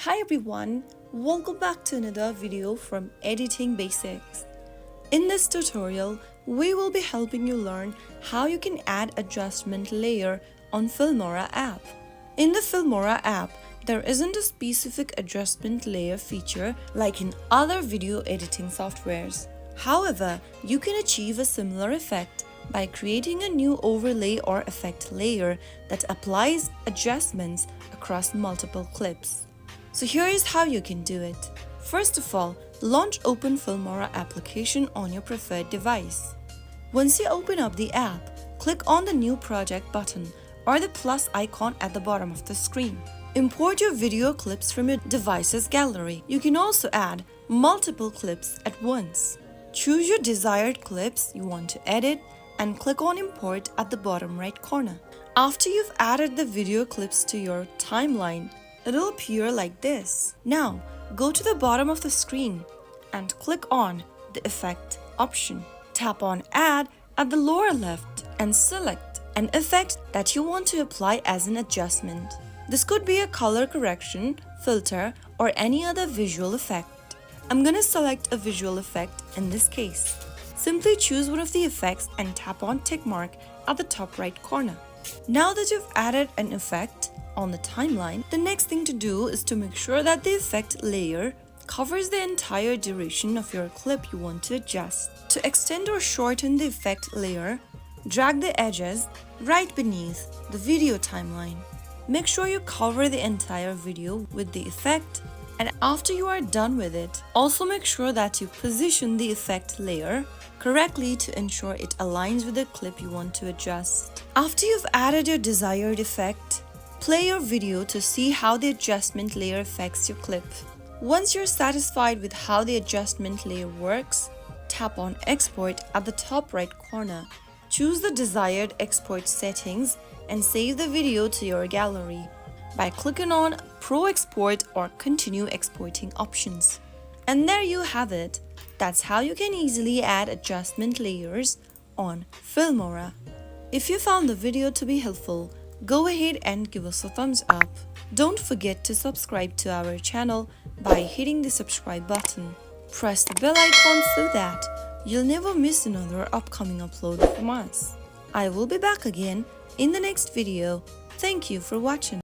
Hi everyone, welcome back to another video from Editing Basics. In this tutorial, we will be helping you learn how you can add adjustment layer on Filmora app. In the Filmora app, there isn't a specific adjustment layer feature like in other video editing softwares. However, you can achieve a similar effect by creating a new overlay or effect layer that applies adjustments across multiple clips. So here is how you can do it. First of all, launch Open Filmora application on your preferred device. Once you open up the app, click on the New Project button or the plus icon at the bottom of the screen. Import your video clips from your device's gallery. You can also add multiple clips at once. Choose your desired clips you want to edit and click on Import at the bottom right corner. After you've added the video clips to your timeline, it'll appear like this. Now, go to the bottom of the screen and click on the Effect option. Tap on Add at the lower left and select an effect that you want to apply as an adjustment. This could be a color correction, filter, or any other visual effect. I'm gonna select a visual effect in this case. Simply choose one of the effects and tap on tick mark at the top right corner. Now that you've added an effect on the timeline, the next thing to do is to make sure that the effect layer covers the entire duration of your clip you want to adjust. To extend or shorten the effect layer, drag the edges right beneath the video timeline. Make sure you cover the entire video with the effect, and after you are done with it, also make sure that you position the effect layer correctly to ensure it aligns with the clip you want to adjust. After you've added your desired effect, play your video to see how the adjustment layer affects your clip. Once you're satisfied with how the adjustment layer works, tap on Export at the top right corner. Choose the desired export settings and save the video to your gallery by clicking on Pro Export or Continue Exporting options. And there you have it. That's how you can easily add adjustment layers on Filmora. If you found the video to be helpful, go ahead and give us a thumbs up. Don't forget to subscribe to our channel by hitting the subscribe button. Press the bell icon so that you'll never miss another upcoming upload from us. I will be back again in the next video. Thank you for watching.